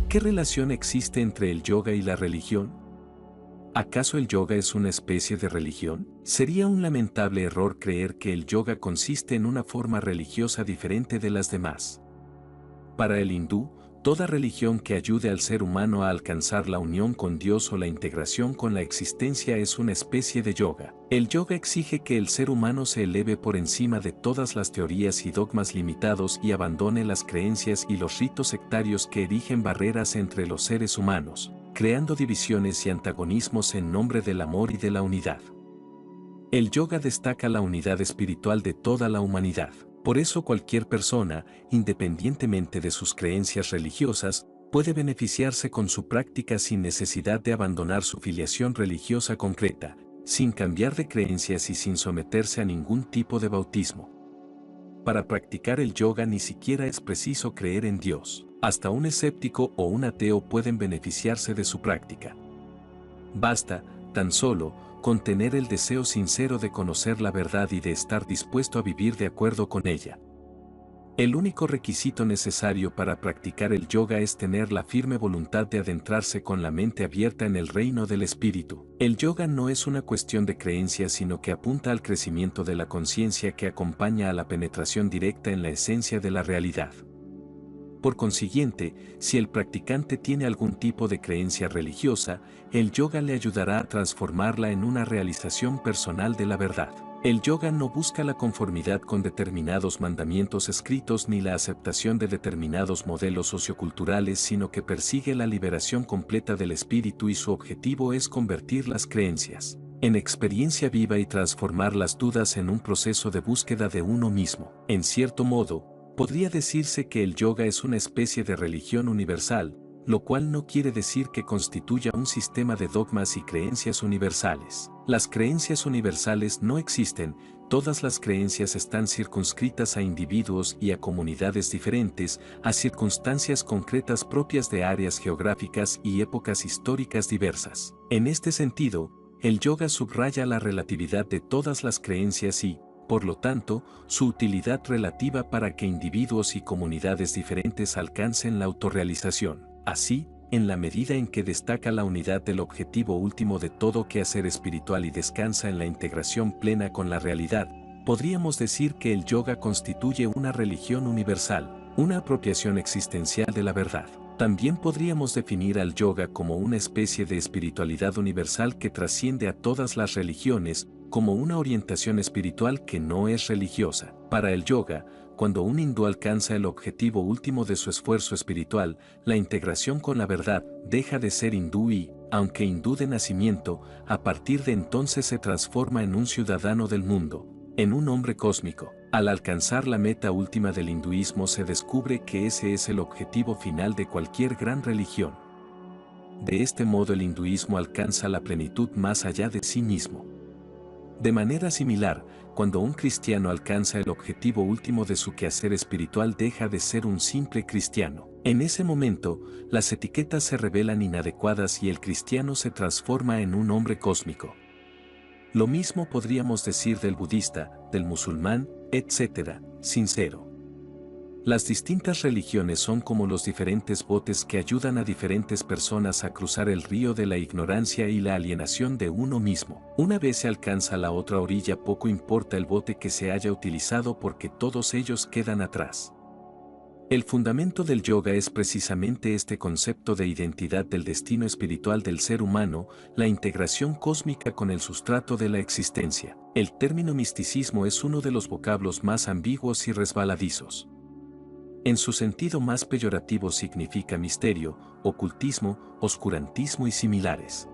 ¿Qué relación existe entre el yoga y la religión? ¿Acaso el yoga es una especie de religión? Sería un lamentable error creer que el yoga consiste en una forma religiosa diferente de las demás. Para el hindú, toda religión que ayude al ser humano a alcanzar la unión con Dios o la integración con la existencia es una especie de yoga. El yoga exige que el ser humano se eleve por encima de todas las teorías y dogmas limitados y abandone las creencias y los ritos sectarios que erigen barreras entre los seres humanos, creando divisiones y antagonismos en nombre del amor y de la unidad. El yoga destaca la unidad espiritual de toda la humanidad. Por eso cualquier persona, independientemente de sus creencias religiosas, puede beneficiarse con su práctica sin necesidad de abandonar su filiación religiosa concreta, sin cambiar de creencias y sin someterse a ningún tipo de bautismo. Para practicar el yoga ni siquiera es preciso creer en Dios. Hasta un escéptico o un ateo pueden beneficiarse de su práctica. Basta, tan solo, con tener el deseo sincero de conocer la verdad y de estar dispuesto a vivir de acuerdo con ella. El único requisito necesario para practicar el yoga es tener la firme voluntad de adentrarse con la mente abierta en el reino del espíritu. El yoga no es una cuestión de creencia, sino que apunta al crecimiento de la conciencia que acompaña a la penetración directa en la esencia de la realidad. Por consiguiente, si el practicante tiene algún tipo de creencia religiosa, el yoga le ayudará a transformarla en una realización personal de la verdad. El yoga no busca la conformidad con determinados mandamientos escritos ni la aceptación de determinados modelos socioculturales, sino que persigue la liberación completa del espíritu y su objetivo es convertir las creencias en experiencia viva y transformar las dudas en un proceso de búsqueda de uno mismo. En cierto modo, podría decirse que el yoga es una especie de religión universal, lo cual no quiere decir que constituya un sistema de dogmas y creencias universales. Las creencias universales no existen, todas las creencias están circunscritas a individuos y a comunidades diferentes, a circunstancias concretas propias de áreas geográficas y épocas históricas diversas. En este sentido, el yoga subraya la relatividad de todas las creencias y, por lo tanto, su utilidad relativa para que individuos y comunidades diferentes alcancen la autorrealización. Así, en la medida en que destaca la unidad del objetivo último de todo quehacer espiritual y descansa en la integración plena con la realidad, podríamos decir que el yoga constituye una religión universal, una apropiación existencial de la verdad. También podríamos definir al yoga como una especie de espiritualidad universal que trasciende a todas las religiones, como una orientación espiritual que no es religiosa. Para el yoga, cuando un hindú alcanza el objetivo último de su esfuerzo espiritual, la integración con la verdad, deja de ser hindú y, aunque hindú de nacimiento, a partir de entonces se transforma en un ciudadano del mundo, en un hombre cósmico. Al alcanzar la meta última del hinduismo se descubre que ese es el objetivo final de cualquier gran religión. De este modo el hinduismo alcanza la plenitud más allá de sí mismo. De manera similar, cuando un cristiano alcanza el objetivo último de su quehacer espiritual deja de ser un simple cristiano. En ese momento, las etiquetas se revelan inadecuadas y el cristiano se transforma en un hombre cósmico. Lo mismo podríamos decir del budista, del musulmán, etc., sincero. Las distintas religiones son como los diferentes botes que ayudan a diferentes personas a cruzar el río de la ignorancia y la alienación de uno mismo. Una vez se alcanza la otra orilla, poco importa el bote que se haya utilizado porque todos ellos quedan atrás. El fundamento del yoga es precisamente este concepto de identidad del destino espiritual del ser humano, la integración cósmica con el sustrato de la existencia. El término misticismo es uno de los vocablos más ambiguos y resbaladizos. En su sentido más peyorativo significa misterio, ocultismo, oscurantismo y similares.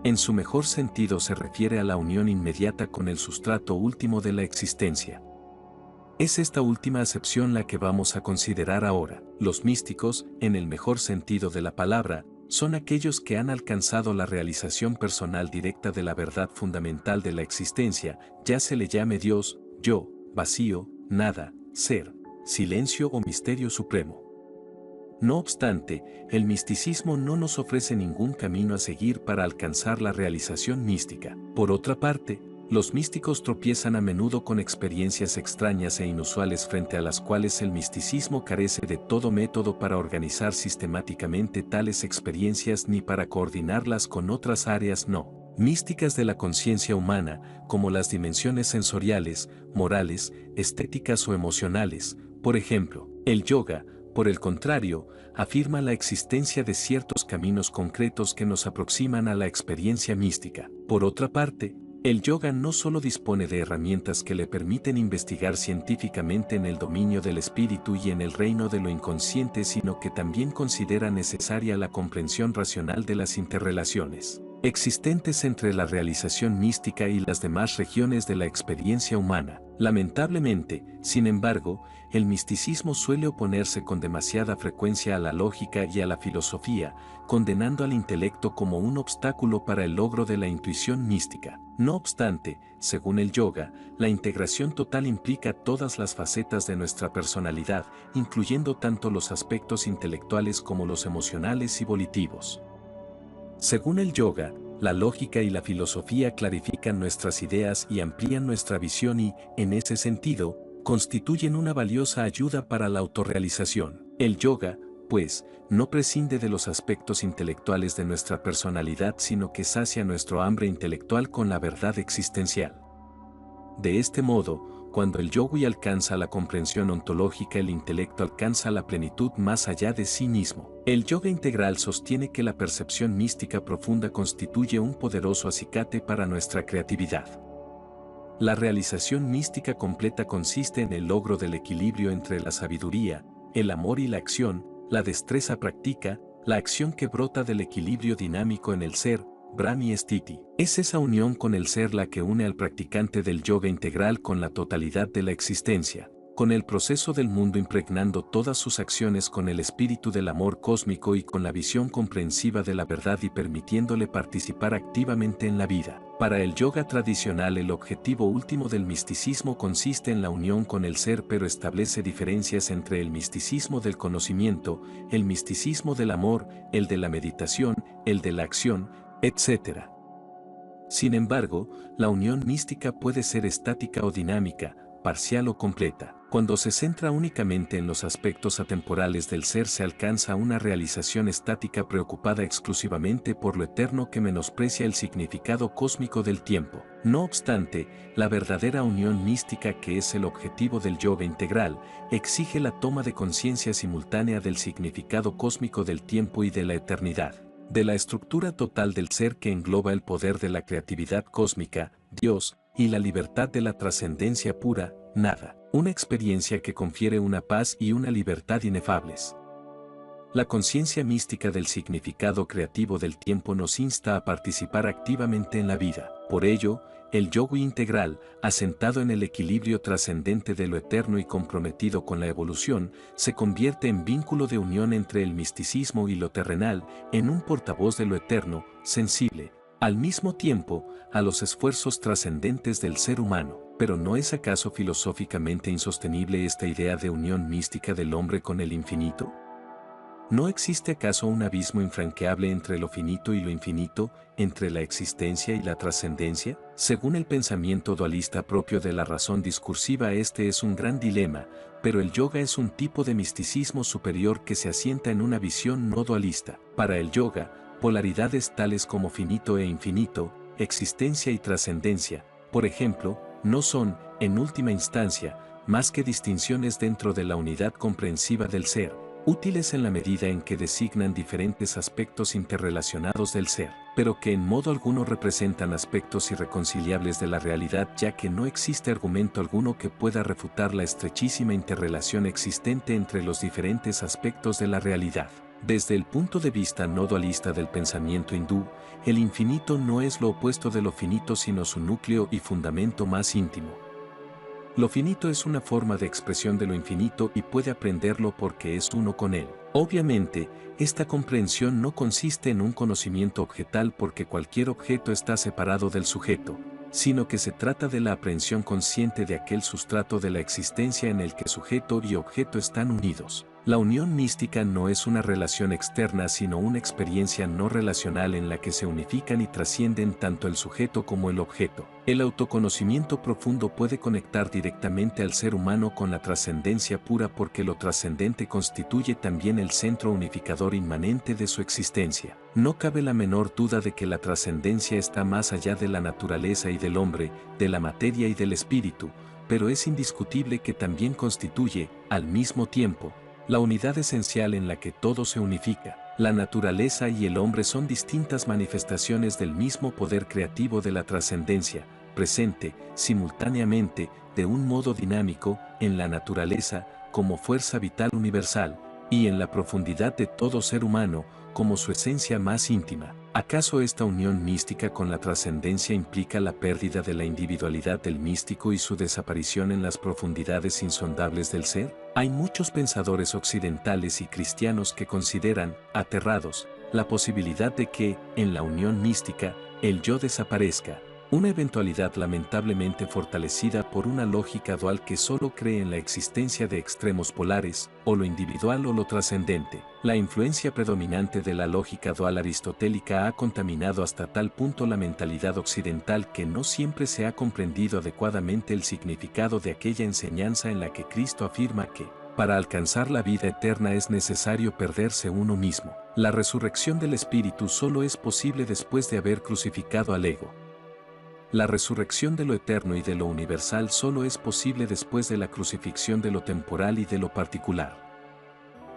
En su mejor sentido se refiere a la unión inmediata con el sustrato último de la existencia. Es esta última acepción la que vamos a considerar ahora. Los místicos, en el mejor sentido de la palabra, son aquellos que han alcanzado la realización personal directa de la verdad fundamental de la existencia, ya se le llame Dios, yo, vacío, nada, ser, silencio o misterio supremo. No obstante, el misticismo no nos ofrece ningún camino a seguir para alcanzar la realización mística. Por otra parte, Los místicos tropiezan a menudo con experiencias extrañas e inusuales frente a las cuales el misticismo carece de todo método para organizar sistemáticamente tales experiencias ni para coordinarlas con otras áreas no místicas de la conciencia humana, como las dimensiones sensoriales, morales, estéticas o emocionales. Por ejemplo, el yoga, por el contrario, afirma la existencia de ciertos caminos concretos que nos aproximan a la experiencia mística. Por otra parte, el yoga no solo dispone de herramientas que le permiten investigar científicamente en el dominio del espíritu y en el reino de lo inconsciente, sino que también considera necesaria la comprensión racional de las interrelaciones existentes entre la realización mística y las demás regiones de la experiencia humana. Lamentablemente, sin embargo, el misticismo suele oponerse con demasiada frecuencia a la lógica y a la filosofía, condenando al intelecto como un obstáculo para el logro de la intuición mística. No obstante, según el yoga, la integración total implica todas las facetas de nuestra personalidad, incluyendo tanto los aspectos intelectuales como los emocionales y volitivos. Según el yoga, la lógica y la filosofía clarifican nuestras ideas y amplían nuestra visión y, en ese sentido, constituyen una valiosa ayuda para la autorrealización. El yoga, pues, no prescinde de los aspectos intelectuales de nuestra personalidad, sino que sacia nuestro hambre intelectual con la verdad existencial. De este modo, cuando el yogui alcanza la comprensión ontológica, el intelecto alcanza la plenitud más allá de sí mismo. El yoga integral sostiene que la percepción mística profunda constituye un poderoso acicate para nuestra creatividad. La realización mística completa consiste en el logro del equilibrio entre la sabiduría, el amor y la acción, la destreza práctica, la acción que brota del equilibrio dinámico en el ser, Brahmi Sthiti. Es esa unión con el ser la que une al practicante del yoga integral con la totalidad de la existencia, con el proceso del mundo impregnando todas sus acciones con el espíritu del amor cósmico y con la visión comprensiva de la verdad y permitiéndole participar activamente en la vida. Para el yoga tradicional, el objetivo último del misticismo consiste en la unión con el ser, pero establece diferencias entre el misticismo del conocimiento, el misticismo del amor, el de la meditación, el de la acción, etc. Sin embargo, la unión mística puede ser estática o dinámica, parcial o completa. Cuando se centra únicamente en los aspectos atemporales del ser, se alcanza una realización estática preocupada exclusivamente por lo eterno que menosprecia el significado cósmico del tiempo. No obstante, la verdadera unión mística, que es el objetivo del yoga integral, exige la toma de conciencia simultánea del significado cósmico del tiempo y de la eternidad, de la estructura total del ser que engloba el poder de la creatividad cósmica, Dios, y la libertad de la trascendencia pura, nada, una experiencia que confiere una paz y una libertad inefables. La conciencia mística del significado creativo del tiempo nos insta a participar activamente en la vida. Por ello, el yoga integral, asentado en el equilibrio trascendente de lo eterno y comprometido con la evolución, se convierte en vínculo de unión entre el misticismo y lo terrenal, en un portavoz de lo eterno, sensible, al mismo tiempo, a los esfuerzos trascendentes del ser humano. Pero ¿no es acaso filosóficamente insostenible esta idea de unión mística del hombre con el infinito? ¿No existe acaso un abismo infranqueable entre lo finito y lo infinito, entre la existencia y la trascendencia? Según el pensamiento dualista propio de la razón discursiva, este es un gran dilema, pero el yoga es un tipo de misticismo superior que se asienta en una visión no dualista. Para el yoga, polaridades tales como finito e infinito, existencia y trascendencia, por ejemplo, no son, en última instancia, más que distinciones dentro de la unidad comprensiva del ser, útiles en la medida en que designan diferentes aspectos interrelacionados del ser, pero que en modo alguno representan aspectos irreconciliables de la realidad, ya que no existe argumento alguno que pueda refutar la estrechísima interrelación existente entre los diferentes aspectos de la realidad. Desde el punto de vista no dualista del pensamiento hindú, el infinito no es lo opuesto de lo finito, sino su núcleo y fundamento más íntimo. Lo finito es una forma de expresión de lo infinito y puede aprenderlo porque es uno con él. Obviamente, esta comprensión no consiste en un conocimiento objetal porque cualquier objeto está separado del sujeto, sino que se trata de la aprehensión consciente de aquel sustrato de la existencia en el que sujeto y objeto están unidos. La unión mística no es una relación externa sino una experiencia no relacional en la que se unifican y trascienden tanto el sujeto como el objeto. El autoconocimiento profundo puede conectar directamente al ser humano con la trascendencia pura porque lo trascendente constituye también el centro unificador inmanente de su existencia. No cabe la menor duda de que la trascendencia está más allá de la naturaleza y del hombre, de la materia y del espíritu, pero es indiscutible que también constituye, al mismo tiempo, la unidad esencial en la que todo se unifica. La naturaleza y el hombre son distintas manifestaciones del mismo poder creativo de la trascendencia, presente, simultáneamente, de un modo dinámico, en la naturaleza, como fuerza vital universal, y en la profundidad de todo ser humano, como su esencia más íntima. ¿Acaso esta unión mística con la trascendencia implica la pérdida de la individualidad del místico y su desaparición en las profundidades insondables del ser? Hay muchos pensadores occidentales y cristianos que consideran, aterrados, la posibilidad de que, en la unión mística, el yo desaparezca, una eventualidad lamentablemente fortalecida por una lógica dual que solo cree en la existencia de extremos polares, o lo individual o lo trascendente. La influencia predominante de la lógica dual aristotélica ha contaminado hasta tal punto la mentalidad occidental que no siempre se ha comprendido adecuadamente el significado de aquella enseñanza en la que Cristo afirma que, para alcanzar la vida eterna es necesario perderse uno mismo. La resurrección del espíritu solo es posible después de haber crucificado al ego. La resurrección de lo eterno y de lo universal solo es posible después de la crucifixión de lo temporal y de lo particular.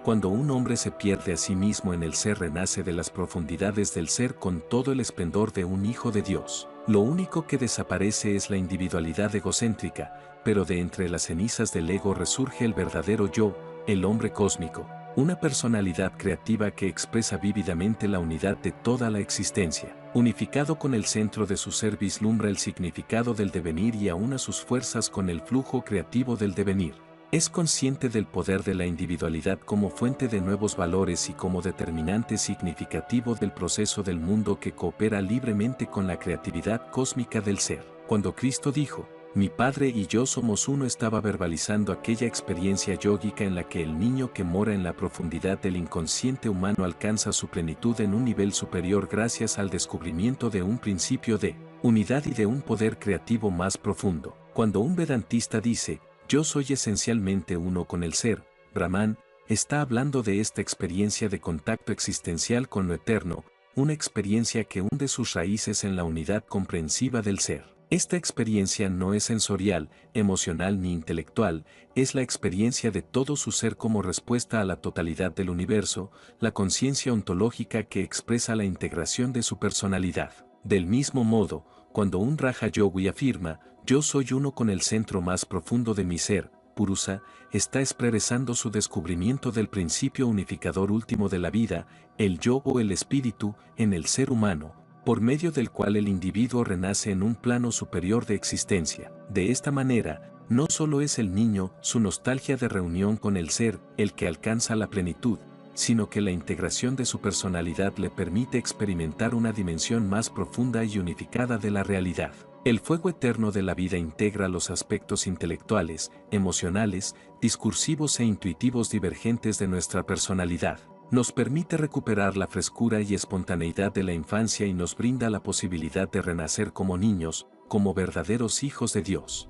Cuando un hombre se pierde a sí mismo en el ser, renace de las profundidades del ser con todo el esplendor de un hijo de Dios. Lo único que desaparece es la individualidad egocéntrica, pero de entre las cenizas del ego resurge el verdadero yo, el hombre cósmico, una personalidad creativa que expresa vívidamente la unidad de toda la existencia. Unificado con el centro de su ser, vislumbra el significado del devenir y aúna sus fuerzas con el flujo creativo del devenir. Es consciente del poder de la individualidad como fuente de nuevos valores y como determinante significativo del proceso del mundo que coopera libremente con la creatividad cósmica del ser. Cuando Cristo dijo, "Mi Padre y yo somos uno", estaba verbalizando aquella experiencia yógica en la que el niño que mora en la profundidad del inconsciente humano alcanza su plenitud en un nivel superior gracias al descubrimiento de un principio de unidad y de un poder creativo más profundo. Cuando un vedantista dice, "Yo soy esencialmente uno con el ser", Brahman, está hablando de esta experiencia de contacto existencial con lo eterno, una experiencia que hunde sus raíces en la unidad comprensiva del ser. Esta experiencia no es sensorial, emocional ni intelectual, es la experiencia de todo su ser como respuesta a la totalidad del universo, la conciencia ontológica que expresa la integración de su personalidad. Del mismo modo, cuando un Raja Yogi afirma, "Yo soy uno con el centro más profundo de mi ser", Purusa, está expresando su descubrimiento del principio unificador último de la vida, el yo o el espíritu, en el ser humano, por medio del cual el individuo renace en un plano superior de existencia. De esta manera, no solo es el niño, su nostalgia de reunión con el ser, el que alcanza la plenitud, sino que la integración de su personalidad le permite experimentar una dimensión más profunda y unificada de la realidad. El fuego eterno de la vida integra los aspectos intelectuales, emocionales, discursivos e intuitivos divergentes de nuestra personalidad. Nos permite recuperar la frescura y espontaneidad de la infancia y nos brinda la posibilidad de renacer como niños, como verdaderos hijos de Dios.